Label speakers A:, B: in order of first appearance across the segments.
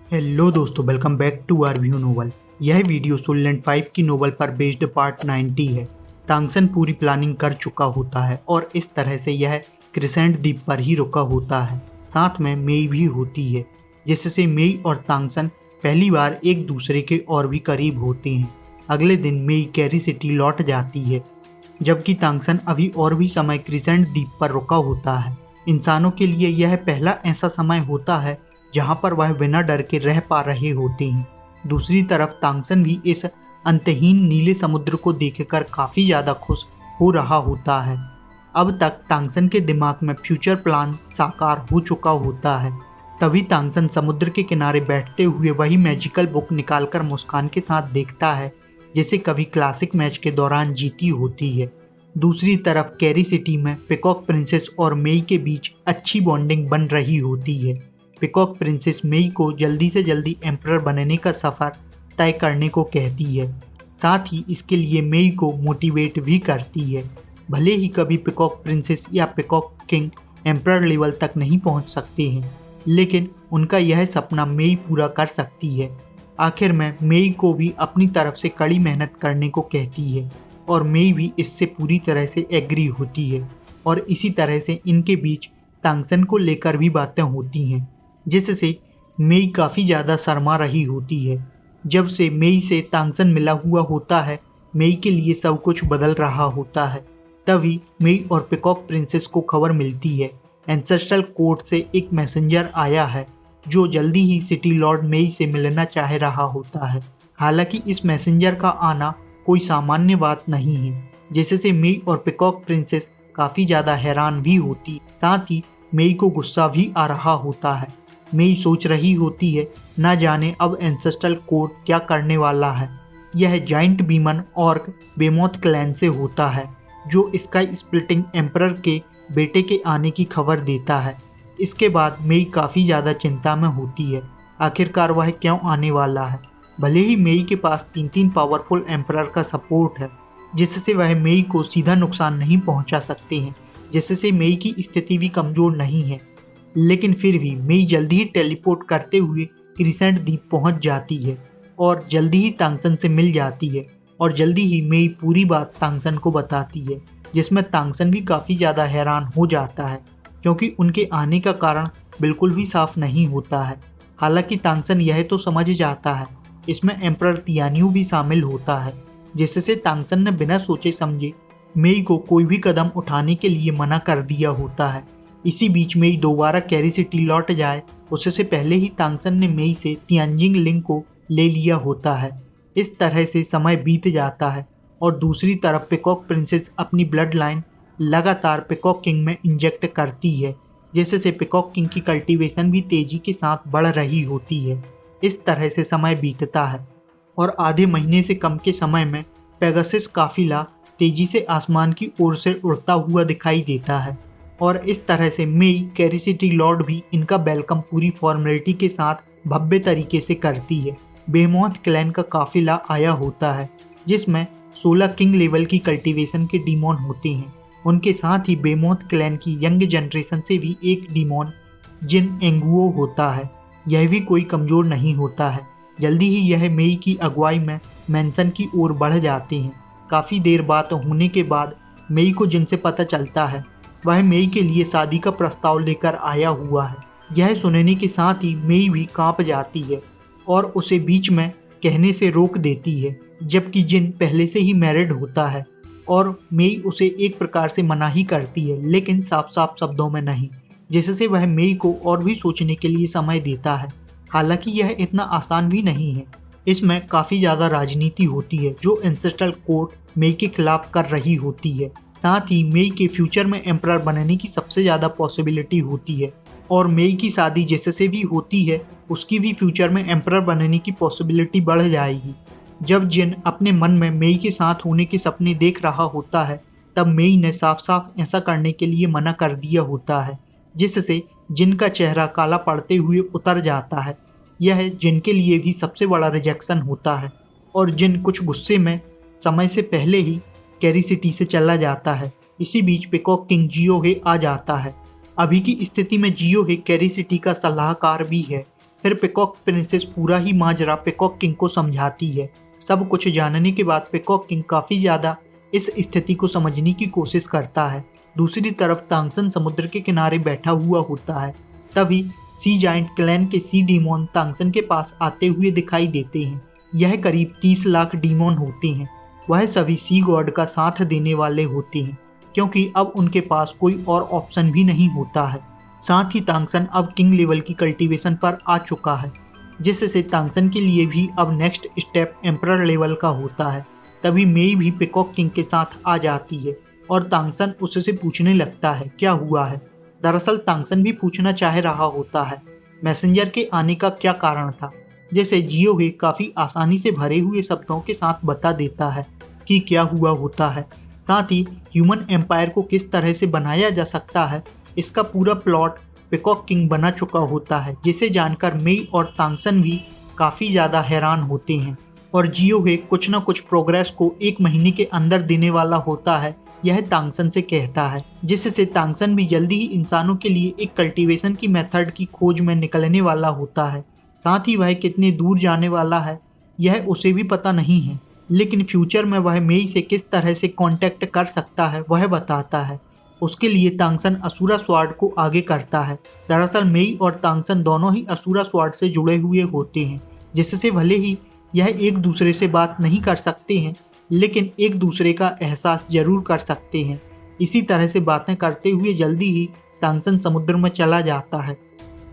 A: Hello दोस्तों, welcome back to our view novel. यह video सोलैंड 5 की नोवेल पर बेस्ड पार्ट 90 है। तांगसन पूरी प्लानिंग कर चुका होता है और इस तरह से यह क्रिसेंट द्वीप पर ही रुका होता है। साथ में मेई भी होती है, जिससे मेई और तांगसन पहली बार एक दूसरे के और भी करीब होते हैं। अगले दिन मेई कैरी सिटी लौट जाती है, जबकि तांगसन अभी और भी समय क्रिसेंट द्वीप पर रुका होता है। इंसानों के लिए यह पहला ऐसा समय होता है जहां पर वह बिना डर के रह पा रहे होते हैं। दूसरी तरफ तांगसन भी इस अंतहीन नीले समुद्र को देखकर काफ़ी ज़्यादा खुश हो रहा होता है। अब तक तांगसन के दिमाग में फ्यूचर प्लान साकार हो चुका होता है। तभी तांगसन समुद्र के किनारे बैठते हुए वही मैजिकल बुक निकालकर मुस्कान के साथ देखता है, जैसे कभी क्लासिक मैच के दौरान जीती होती है। दूसरी तरफ कैरी सिटी में पिकॉक प्रिंसेस और मेई के बीच अच्छी बॉन्डिंग बन रही होती है। पिकॉक प्रिंसेस मेई को जल्दी से जल्दी एम्परर बनने का सफ़र तय करने को कहती है। साथ ही इसके लिए मेई को मोटिवेट भी करती है। भले ही कभी पिकॉक प्रिंसेस या पिकॉक किंग एम्परर लेवल तक नहीं पहुंच सकते हैं, लेकिन उनका यह सपना मेई पूरा कर सकती है। आखिर में मेई को भी अपनी तरफ से कड़ी मेहनत करने को कहती है और मेई भी इससे पूरी तरह से एग्री होती है। और इसी तरह से इनके बीच तांगसन को लेकर भी बातें होती हैं, जिससे मेई काफ़ी ज़्यादा शर्मा रही होती है। जब से मेई से तांगसन मिला हुआ होता है, मेई के लिए सब कुछ बदल रहा होता है। तभी मेई और पिकॉक प्रिंसेस को खबर मिलती है, एंसेस्ट्रल कोर्ट से एक मैसेंजर आया है जो जल्दी ही सिटी लॉर्ड मेई से मिलना चाह रहा होता है। हालांकि इस मैसेंजर का आना कोई सामान्य बात नहीं है, जिससे मेई और पिकॉक प्रिंसेस काफ़ी ज़्यादा हैरान भी होती। साथ ही मेई को गुस्सा भी आ रहा होता है। मेई सोच रही होती है, ना जाने अब एंसेस्ट्रल कोर्ट क्या करने वाला है। यह जाइंट बीमन ऑर्क बेमोथ क्लैन से होता है, जो स्काई स्प्लिटिंग एम्परर के बेटे के आने की खबर देता है। इसके बाद मेई काफ़ी ज़्यादा चिंता में होती है, आखिरकार वह क्यों आने वाला है। भले ही मेई के पास 3 पावरफुल एम्परर का सपोर्ट है, जिससे वह मेई को सीधा नुकसान नहीं पहुंचा सकते हैं, जिससे मेई की स्थिति भी कमज़ोर नहीं है। लेकिन फिर भी मेई जल्दी ही टेलीपोर्ट करते हुए क्रिसेंट द्वीप पहुंच जाती है और जल्दी ही तांगसन से मिल जाती है। और जल्दी ही मेई पूरी बात तांगसन को बताती है, जिसमें तांगसन भी काफ़ी ज़्यादा हैरान हो जाता है, क्योंकि उनके आने का कारण बिल्कुल भी साफ नहीं होता है। हालांकि तांगसन यह तो समझ जाता है, इसमें एम्परर तियान्यू भी शामिल होता है, जिससे तांगसन ने बिना सोचे समझे मेई को कोई भी कदम उठाने के लिए मना कर दिया होता है। इसी बीच मेई दोबारा कैरी सिटी लौट जाए, उससे पहले ही तांगसन ने मेई से तियानजिंग लिंग को ले लिया होता है। इस तरह से समय बीत जाता है और दूसरी तरफ पिकॉक प्रिंसेस अपनी ब्लड लाइन लगातार पिकॉक किंग में इंजेक्ट करती है, जिससे पिकॉक किंग की कल्टीवेशन भी तेजी के साथ बढ़ रही होती है। इस तरह से समय बीतता है और आधे महीने से कम के समय में पेगासस काफिला तेजी से आसमान की ओर से उड़ता हुआ दिखाई देता है। और इस तरह से मेई कैरी सिटी लॉर्ड भी इनका वेलकम पूरी फॉर्मेलिटी के साथ भव्य तरीके से करती है। बेमोथ क्लैन का काफिला आया होता है, जिसमें 16 किंग लेवल की कल्टीवेशन के डीमोन होते हैं। उनके साथ ही बेमोथ क्लैन की यंग जनरेशन से भी एक डीमोन जिन एंगुओ होता है। यह भी कोई कमज़ोर नहीं होता है। जल्दी ही यह मेई की अगुवाई में मैंसन की ओर बढ़ जाते हैं। काफ़ी देर बात होने के बाद मेई को जिनसे पता चलता है वह मेई के लिए शादी का प्रस्ताव लेकर आया हुआ है। यह सुनने के साथ ही मेई भी कांप जाती है और उसे बीच में कहने से रोक देती है, जबकि जिन पहले से ही मैरिड होता है और मेई उसे एक प्रकार से मना ही करती है, लेकिन साफ साफ शब्दों में नहीं, जिससे वह मेई को और भी सोचने के लिए समय देता है। हालांकि यह इतना आसान भी नहीं है, इसमें काफ़ी ज़्यादा राजनीति होती है जो एंसेस्ट्रल कोर्ट मेई के खिलाफ कर रही होती है। साथ ही मेई के फ्यूचर में एम्परर बनने की सबसे ज़्यादा पॉसिबिलिटी होती है और मेई की शादी जिससे भी होती है उसकी भी फ्यूचर में एम्परर बनने की पॉसिबिलिटी बढ़ जाएगी। जब जिन अपने मन में मेई के साथ होने के सपने देख रहा होता है, तब मेई ने साफ साफ ऐसा करने के लिए मना कर दिया होता है, जिससे जिन का चेहरा काला पड़ते हुए उतर जाता है। यह जिन के लिए भी सबसे बड़ा रिजेक्शन होता है और जिन कुछ गुस्से में समय से पहले ही कैरी सिटी से चला जाता है। इसी बीच पिकॉक किंग जियो हे आ जाता है। अभी की स्थिति में जियो हे कैरी सिटी का सलाहकार भी है, फिर पिकॉक प्रिंसेस पूरा ही माजरा पिकॉक किंग को समझाती है। सब कुछ जानने के बाद पिकॉक किंग काफ़ी ज़्यादा इस स्थिति को समझने की कोशिश करता है। दूसरी तरफ तांगसन समुद्र के किनारे बैठा हुआ होता है। तभी सी जाइंट क्लैन के सी डीमोन तांगसन के पास आते हुए दिखाई देते हैं। यह करीब 30 लाख डीमोन होते हैं। वह सभी सी गॉड का साथ देने वाले होते हैं, क्योंकि अब उनके पास कोई और ऑप्शन भी नहीं होता है। साथ ही तांगसन अब किंग लेवल की कल्टीवेशन पर आ चुका है, जिससे तांगसन के लिए भी अब नेक्स्ट स्टेप एम्परर लेवल का होता है। तभी मेई भी पिकॉक किंग के साथ आ जाती है और तांगसन उससे पूछने लगता है क्या हुआ है। दरअसल तांगसन भी पूछना चाह रहा होता है मैसेंजर के आने का क्या कारण था, जैसे जियोहे काफ़ी आसानी से भरे हुए शब्दों के साथ बता देता है कि क्या हुआ होता है। साथ ही ह्यूमन एम्पायर को किस तरह से बनाया जा सकता है, इसका पूरा प्लॉट पिकॉक किंग बना चुका होता है, जिसे जानकर मेई और तांगसन भी काफ़ी ज़्यादा हैरान होते हैं। और जियोहे कुछ न कुछ प्रोग्रेस को 1 महीने के अंदर देने वाला होता है, यह तांगसन से कहता है, जिससे तांगसन भी जल्दी ही इंसानों के लिए एक कल्टीवेशन की मेथड की खोज में निकलने वाला होता है। साथ ही वह कितने दूर जाने वाला है यह उसे भी पता नहीं है, लेकिन फ्यूचर में वह मेई से किस तरह से कांटेक्ट कर सकता है वह बताता है। उसके लिए तांगसन असुरा स्वॉर्ड को आगे करता है। दरअसल मेई और तांगसन दोनों ही असुरा स्वॉर्ड से जुड़े हुए होते हैं, जिससे भले ही यह एक दूसरे से बात नहीं कर सकते हैं, लेकिन एक दूसरे का एहसास जरूर कर सकते हैं। इसी तरह से बातें करते हुए जल्दी ही तांगसन समुद्र में चला जाता है।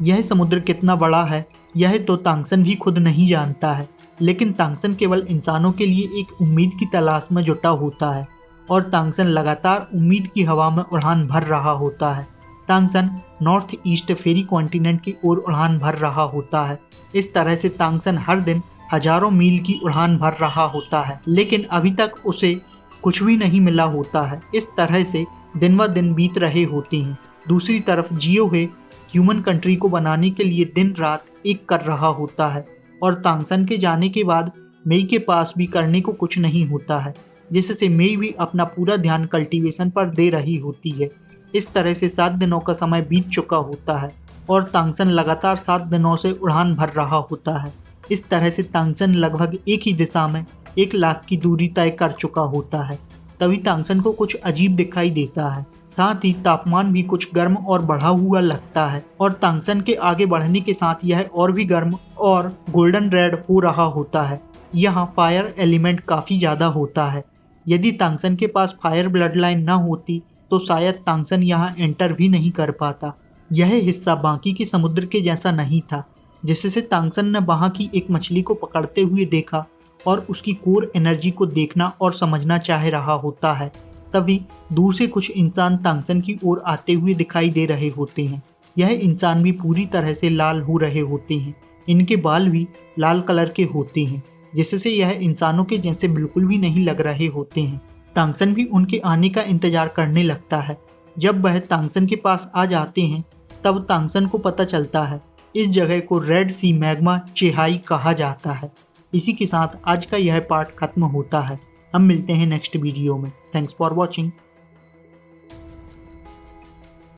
A: यह समुद्र कितना बड़ा है यह तो तांगसन भी खुद नहीं जानता है, लेकिन तांगसन केवल इंसानों के लिए एक उम्मीद की तलाश में जुटा होता है और तांगसन लगातार उम्मीद की हवा में उड़ान भर रहा होता है। तांगसन नॉर्थ ईस्ट फेरी कॉन्टिनेंट की ओर उड़ान भर रहा होता है। इस तरह से तांगसन हर दिन हजारों मील की उड़ान भर रहा होता है, लेकिन अभी तक उसे कुछ भी नहीं मिला होता है। इस तरह से दिन व दिन बीत रहे होते हैं। दूसरी तरफ जियोहे ह्यूमन कंट्री को बनाने के लिए दिन रात एक कर रहा होता है और तांगसन के जाने के बाद मेई के पास भी करने को कुछ नहीं होता है, जिससे मेई भी अपना पूरा ध्यान कल्टीवेशन पर दे रही होती है। इस तरह से 7 दिनों का समय बीत चुका होता है और तांगसन लगातार 7 दिनों से उड़ान भर रहा होता है। इस तरह से तांगसन लगभग एक ही दिशा में 1 लाख की दूरी तय कर चुका होता है। तभी तांगसन को कुछ अजीब दिखाई देता है। साथ ही तापमान भी कुछ गर्म और बढ़ा हुआ लगता है और तांगसन के आगे बढ़ने के साथ यह और भी गर्म और गोल्डन रेड हो रहा होता है। यहाँ फायर एलिमेंट काफ़ी ज़्यादा होता है। यदि तांगसन के पास फायर ब्लड लाइन न होती तो शायद तांगसन यहाँ एंटर भी नहीं कर पाता। यह हिस्सा बाकी के समुद्र के जैसा नहीं था, जिससे तांगसन ने वहाँ की एक मछली को पकड़ते हुए देखा और उसकी कोर एनर्जी को देखना और समझना चाह रहा होता है। तभी दूर से कुछ इंसान तांगसन की ओर आते हुए दिखाई दे रहे होते हैं। यह इंसान भी पूरी तरह से लाल हो रहे होते हैं। इनके बाल भी लाल कलर के होते हैं, जिससे यह इंसानों के जैसे बिल्कुल भी नहीं लग रहे होते हैं। तांगसन भी उनके आने का इंतजार करने लगता है। जब वह तांगसन के पास आ जाते हैं तब तांगसन को पता चलता है इस जगह को रेड सी मैग्मा चेहाई कहा जाता है। इसी के साथ आज का यह पार्ट खत्म होता है। हम मिलते हैं नेक्स्ट वीडियो में। Thanks for watching.